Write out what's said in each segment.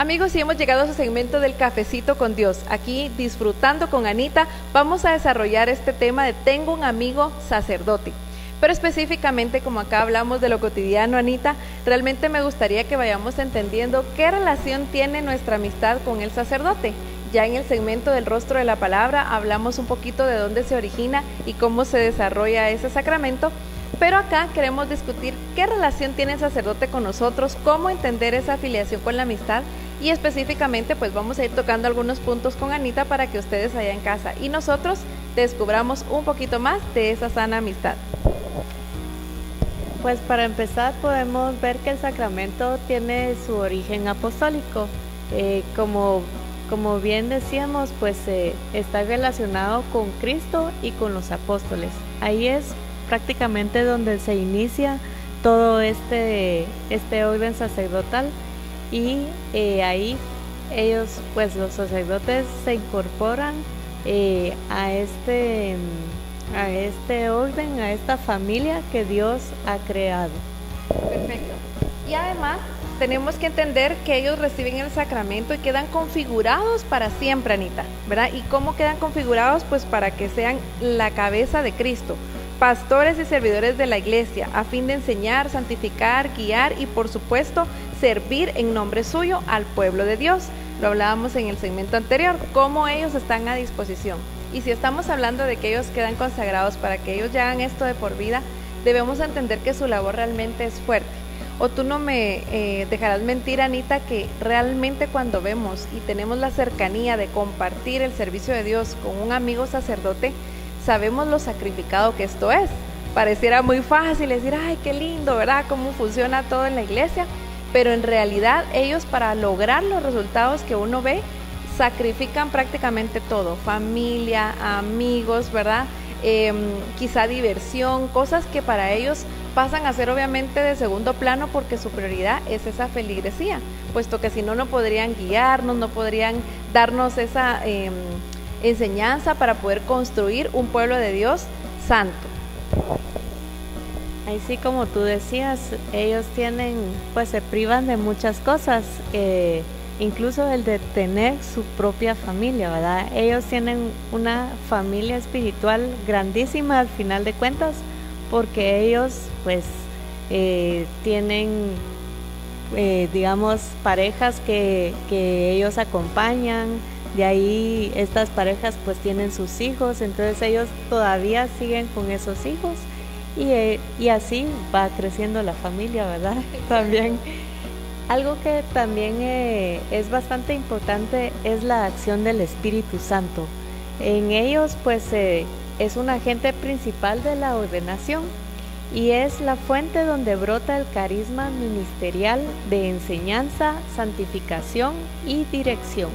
Amigos, y hemos llegado a su segmento del cafecito con Dios. Aquí disfrutando con Anita, vamos a desarrollar este tema de tengo un amigo sacerdote. Pero específicamente, como acá hablamos de lo cotidiano, Anita, realmente me gustaría que vayamos entendiendo qué relación tiene nuestra amistad con el sacerdote. Ya en el segmento del rostro de la palabra hablamos un poquito de dónde se origina y cómo se desarrolla ese sacramento. Pero acá queremos discutir qué relación tiene el sacerdote con nosotros, cómo entender esa afiliación con la amistad y específicamente pues vamos a ir tocando algunos puntos con Anita para que ustedes allá en casa y nosotros descubramos un poquito más de esa sana amistad. Pues para empezar podemos ver que el sacramento tiene su origen apostólico. Como bien decíamos, pues está relacionado con Cristo y con los apóstoles. Ahí es prácticamente donde se inicia todo este orden sacerdotal y ahí ellos, pues los sacerdotes se incorporan a este orden, a esta familia que Dios ha creado. Perfecto. Y además tenemos que entender que ellos reciben el sacramento y quedan configurados para siempre, Anita, ¿verdad? ¿Y cómo quedan configurados? Pues para que sean la cabeza de Cristo, pastores y servidores de la iglesia, a fin de enseñar, santificar, guiar y por supuesto servir en nombre suyo al pueblo de Dios. Lo hablábamos en el segmento anterior, cómo ellos están a disposición. Y si estamos hablando de que ellos quedan consagrados para que ellos ya hagan esto de por vida, debemos entender que su labor realmente es fuerte. O tú no me dejarás mentir, Anita, que realmente cuando vemos y tenemos la cercanía de compartir el servicio de Dios con un amigo sacerdote, sabemos lo sacrificado que esto es. Pareciera muy fácil decir, ay, qué lindo, ¿verdad? Cómo funciona todo en la iglesia, pero en realidad ellos para lograr los resultados que uno ve, sacrifican prácticamente todo, familia, amigos, ¿verdad? Quizá diversión, cosas que para ellos pasan a ser obviamente de segundo plano porque su prioridad es esa feligresía, puesto que si no, no podrían guiarnos, no podrían darnos esa enseñanza para poder construir un pueblo de Dios santo. Ahí sí, como tú decías, ellos pues se privan de muchas cosas, incluso el de tener su propia familia, ¿verdad? Ellos tienen una familia espiritual grandísima al final de cuentas, porque ellos pues tienen, digamos, parejas que ellos acompañan, de ahí estas parejas pues tienen sus hijos, entonces ellos todavía siguen con esos hijos y así va creciendo la familia, ¿verdad? También algo que también es bastante importante es la acción del Espíritu Santo. En ellos pues es un agente principal de la ordenación y es la fuente donde brota el carisma ministerial de enseñanza, santificación y dirección.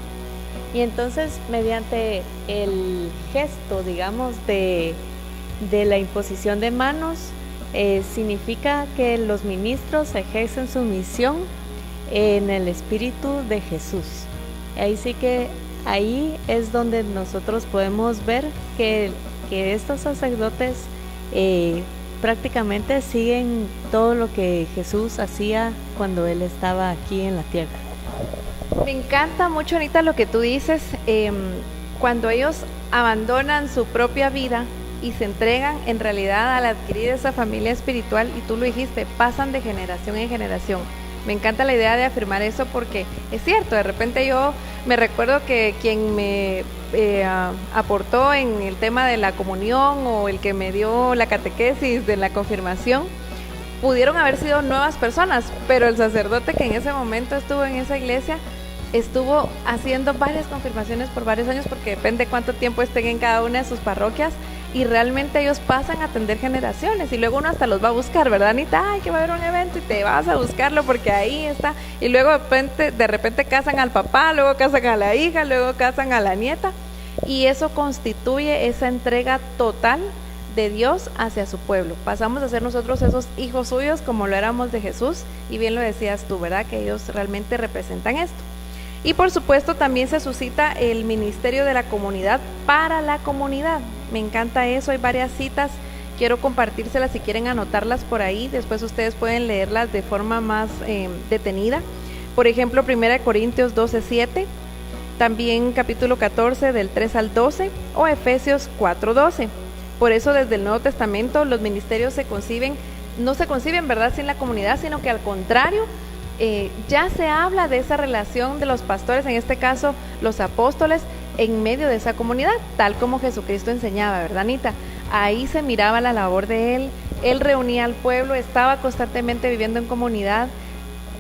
Y entonces mediante el gesto, digamos, de la imposición de manos, significa que los ministros ejercen su misión en el Espíritu de Jesús. Ahí sí que ahí es donde nosotros podemos ver que estos sacerdotes prácticamente siguen todo lo que Jesús hacía cuando Él estaba aquí en la tierra. Me encanta mucho, Anita, lo que tú dices, cuando ellos abandonan su propia vida y se entregan en realidad al adquirir esa familia espiritual, y tú lo dijiste, pasan de generación en generación. Me encanta la idea de afirmar eso porque es cierto, de repente yo me recuerdo que quien me aportó en el tema de la comunión o el que me dio la catequesis de la confirmación, pudieron haber sido nuevas personas, pero el sacerdote que en ese momento estuvo en esa iglesia estuvo haciendo varias confirmaciones por varios años porque depende cuánto tiempo estén en cada una de sus parroquias y realmente ellos pasan a atender generaciones y luego uno hasta los va a buscar, ¿verdad, Anita? Ay, que va a haber un evento y te vas a buscarlo porque ahí está y luego de repente casan al papá, luego casan a la hija, luego casan a la nieta y eso constituye esa entrega total de Dios hacia su pueblo. Pasamos a ser nosotros esos hijos suyos como lo éramos de Jesús y bien lo decías tú, ¿verdad? Que ellos realmente representan esto. Y por supuesto también se suscita el ministerio de la comunidad para la comunidad. Me encanta eso, hay varias citas, quiero compartírselas si quieren anotarlas por ahí, después ustedes pueden leerlas de forma más detenida. Por ejemplo, 1 Corintios 12:7, también capítulo 14 del 3 al 12 o Efesios 4:12. Por eso desde el Nuevo Testamento los ministerios no se conciben, ¿verdad?, sin la comunidad, sino que al contrario, ya se habla de esa relación de los pastores, en este caso los apóstoles, en medio de esa comunidad, tal como Jesucristo enseñaba, ¿verdad, Anita? Ahí se miraba la labor de él reunía al pueblo, estaba constantemente viviendo en comunidad.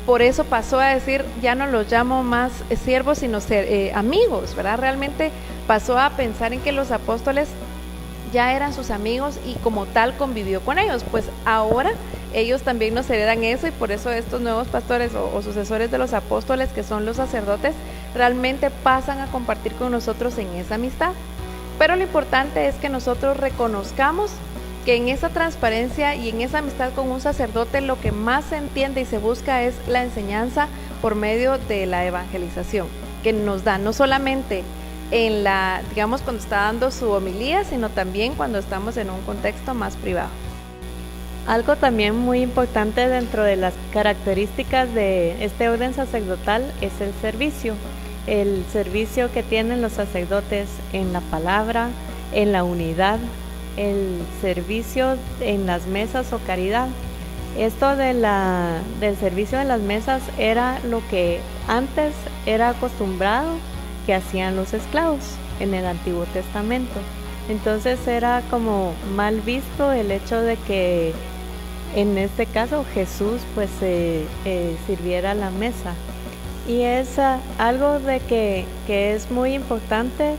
Por eso pasó a decir, ya no los llamo más siervos, sino amigos, ¿verdad? Realmente pasó a pensar en que los apóstoles ya eran sus amigos y como tal convivió con ellos. Pues ahora ellos también nos heredan eso, y por eso estos nuevos pastores o sucesores de los apóstoles, que son los sacerdotes, realmente pasan a compartir con nosotros en esa amistad. Pero lo importante es que nosotros reconozcamos que en esa transparencia y en esa amistad con un sacerdote lo que más se entiende y se busca es la enseñanza por medio de la evangelización, que nos da no solamente digamos, cuando está dando su homilía, sino también cuando estamos en un contexto más privado. Algo también muy importante dentro de las características de este orden sacerdotal es el servicio que tienen los sacerdotes en la palabra, en la unidad, el servicio en las mesas o caridad. Esto del servicio de las mesas era lo que antes era acostumbrado que hacían los esclavos en el Antiguo Testamento. Entonces era como mal visto el hecho de que en este caso Jesús pues sirviera la mesa. Y es algo de que es muy importante,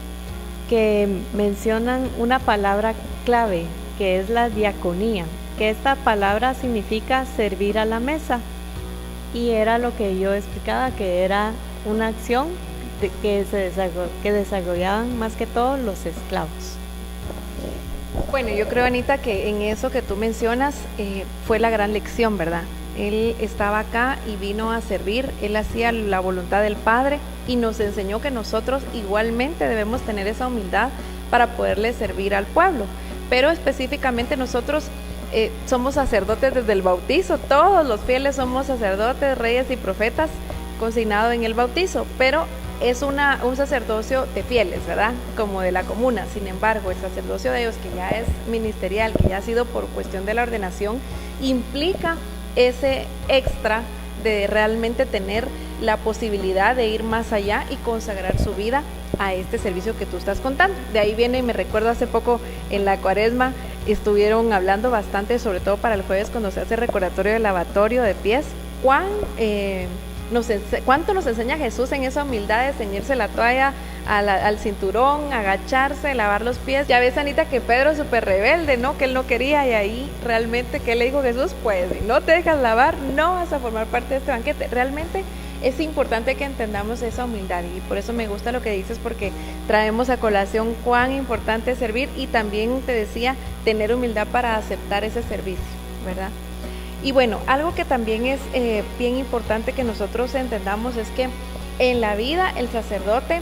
que mencionan una palabra clave, que es la diaconía, que esta palabra significa servir a la mesa, y era lo que yo explicaba, que era una acción que desarrollaban más que todo los esclavos. Bueno, yo creo, Anita, que en eso que tú mencionas fue la gran lección, ¿verdad? Él estaba acá y vino a servir, él hacía la voluntad del Padre y nos enseñó que nosotros igualmente debemos tener esa humildad para poderle servir al pueblo. Pero específicamente nosotros somos sacerdotes desde el bautizo, todos los fieles somos sacerdotes, reyes y profetas consignados en el bautizo, pero es un sacerdocio de fieles, ¿verdad? Como de la comuna. Sin embargo, el sacerdocio de Dios, que ya es ministerial, que ya ha sido por cuestión de la ordenación, implica ese extra de realmente tener la posibilidad de ir más allá y consagrar su vida a este servicio que tú estás contando. De ahí viene, y me recuerdo hace poco en la Cuaresma, estuvieron hablando bastante, sobre todo para el jueves cuando se hace recordatorio del lavatorio de pies, cuánto nos enseña Jesús en esa humildad de ceñirse la toalla al cinturón, agacharse, lavar los pies. Ya ves, Anita, que Pedro es súper rebelde, ¿no? Que él no quería, y ahí realmente, ¿qué le dijo Jesús? Pues si no te dejas lavar, no vas a formar parte de este banquete. Realmente es importante que entendamos esa humildad, y por eso me gusta lo que dices, porque traemos a colación cuán importante es servir, y también te decía, tener humildad para aceptar ese servicio, ¿verdad? Y bueno, algo que también es bien importante que nosotros entendamos es que en la vida el sacerdote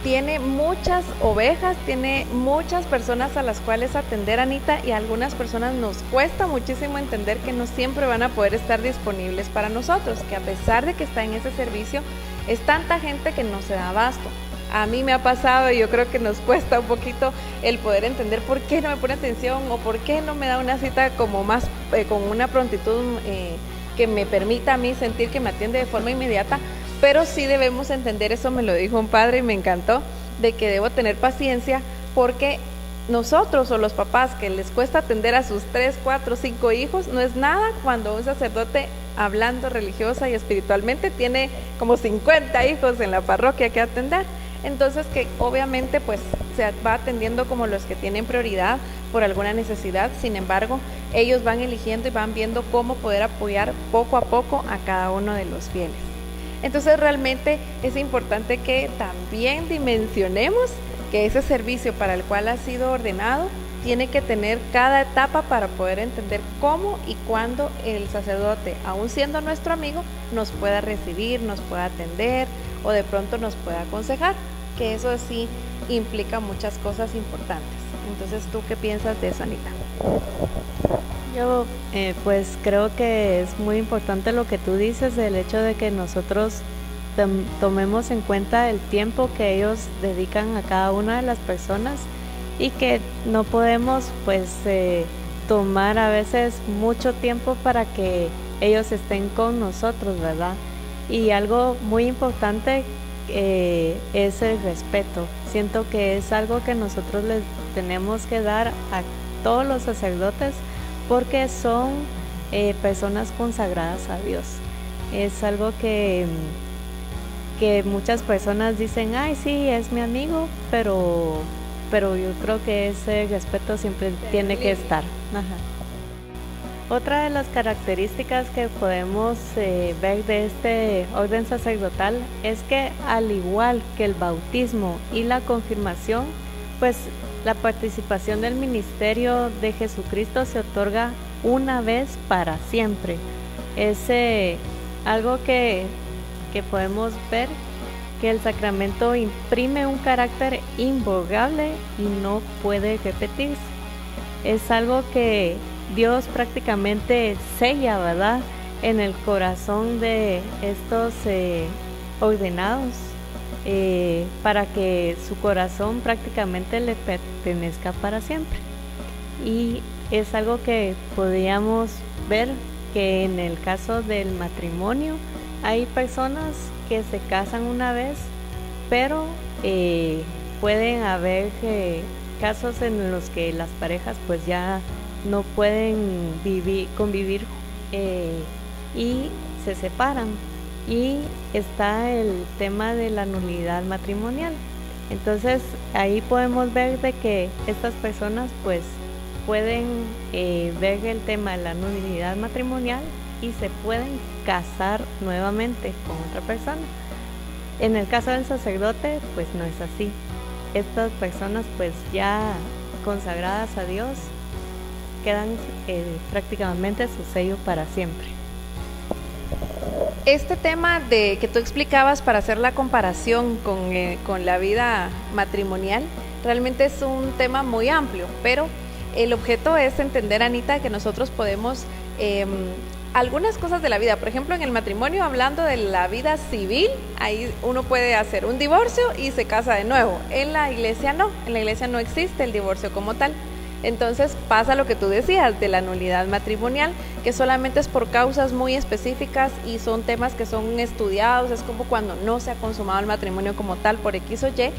tiene muchas ovejas, tiene muchas personas a las cuales atender, Anita, y a algunas personas nos cuesta muchísimo entender que no siempre van a poder estar disponibles para nosotros, que a pesar de que está en ese servicio, es tanta gente que no se da abasto. A mí me ha pasado, y yo creo que nos cuesta un poquito el poder entender por qué no me pone atención, o por qué no me da una cita como más con una prontitud que me permita a mí sentir que me atiende de forma inmediata. Pero sí debemos entender, eso me lo dijo un padre y me encantó, de que debo tener paciencia, porque nosotros o los papás que les cuesta atender a sus 3, 4, 5 hijos, no es nada cuando un sacerdote, hablando religiosa y espiritualmente, tiene como 50 hijos en la parroquia que atender. Entonces, que obviamente pues se va atendiendo como los que tienen prioridad por alguna necesidad. Sin embargo, ellos van eligiendo y van viendo cómo poder apoyar poco a poco a cada uno de los fieles. Entonces realmente es importante que también dimensionemos que ese servicio para el cual ha sido ordenado tiene que tener cada etapa para poder entender cómo y cuándo el sacerdote, aun siendo nuestro amigo, nos pueda recibir, nos pueda atender o de pronto nos pueda aconsejar, que eso sí implica muchas cosas importantes. Entonces, ¿tú qué piensas de eso, Anita? Yo pues creo que es muy importante lo que tú dices, el hecho de que nosotros tomemos en cuenta el tiempo que ellos dedican a cada una de las personas y que no podemos pues tomar a veces mucho tiempo para que ellos estén con nosotros, ¿verdad? Y algo muy importante es el respeto. Siento que es algo que nosotros les tenemos que dar a todos los sacerdotes porque son personas consagradas a Dios. Es algo que muchas personas dicen, ay sí, es mi amigo, pero yo creo que ese respeto siempre tiene que estar. Ajá. Otra de las características que podemos ver de este orden sacerdotal es que al igual que el bautismo y la confirmación, pues la participación del ministerio de Jesucristo se otorga una vez para siempre. Es algo que podemos ver que el sacramento imprime un carácter imborrable y no puede repetirse. Es algo que Dios prácticamente sella, ¿verdad?, en el corazón de estos ordenados para que su corazón prácticamente le pertenezca para siempre. Y es algo que podríamos ver que en el caso del matrimonio hay personas que se casan una vez, pero pueden haber casos en los que las parejas pues ya no pueden convivir y se separan, y está el tema de la nulidad matrimonial. Entonces ahí podemos ver de que estas personas pues pueden ver el tema de la nulidad matrimonial y se pueden casar nuevamente con otra persona. En el caso del sacerdote pues no es así. Estas personas pues ya consagradas a Dios quedan prácticamente su sello para siempre. Este tema de que tú explicabas para hacer la comparación con la vida matrimonial realmente es un tema muy amplio, pero el objeto es entender, Anita, que nosotros podemos algunas cosas de la vida, por ejemplo en el matrimonio, hablando de la vida civil, ahí uno puede hacer un divorcio y se casa de nuevo. En la iglesia no, en la iglesia no existe el divorcio como tal. Entonces pasa lo que tú decías de la nulidad matrimonial, que solamente es por causas muy específicas y son temas que son estudiados, es como cuando no se ha consumado el matrimonio como tal por X o Y,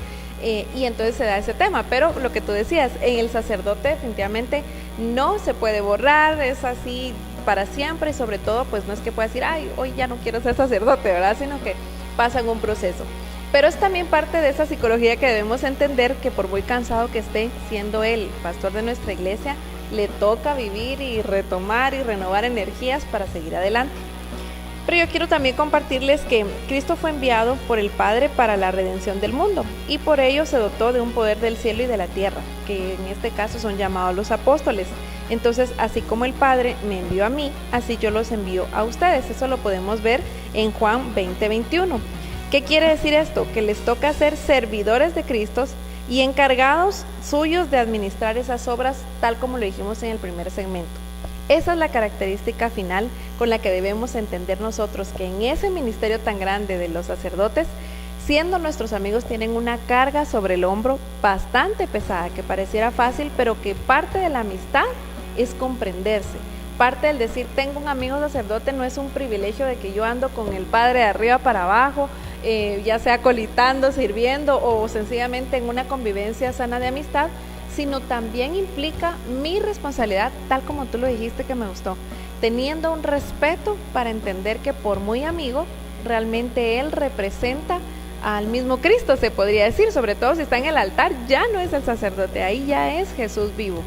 y entonces se da ese tema. Pero lo que tú decías, en el sacerdote definitivamente no se puede borrar, es así para siempre, y sobre todo pues no es que pueda decir, ay, hoy ya no quiero ser sacerdote, ¿verdad? Sino que pasa en un proceso. Pero es también parte de esa psicología que debemos entender, que por muy cansado que esté siendo el pastor de nuestra iglesia, le toca vivir y retomar y renovar energías para seguir adelante. Pero yo quiero también compartirles que Cristo fue enviado por el Padre para la redención del mundo, y por ello se dotó de un poder del cielo y de la tierra, que en este caso son llamados los apóstoles. Entonces, así como el Padre me envió a mí, así yo los envío a ustedes. Eso lo podemos ver en Juan 20:21. ¿Qué quiere decir esto? Que les toca ser servidores de Cristo y encargados suyos de administrar esas obras, tal como lo dijimos en el primer segmento. Esa es la característica final con la que debemos entender nosotros, que en ese ministerio tan grande de los sacerdotes, siendo nuestros amigos, tienen una carga sobre el hombro bastante pesada, que pareciera fácil, pero que parte de la amistad es comprenderse. Parte del decir, tengo un amigo sacerdote, no es un privilegio de que yo ando con el padre de arriba para abajo, ya sea colitando, sirviendo o sencillamente en una convivencia sana de amistad, sino también implica mi responsabilidad, tal como tú lo dijiste, que me gustó, teniendo un respeto para entender que por muy amigo, realmente él representa al mismo Cristo, se podría decir, sobre todo si está en el altar, ya no es el sacerdote, ahí ya es Jesús vivo.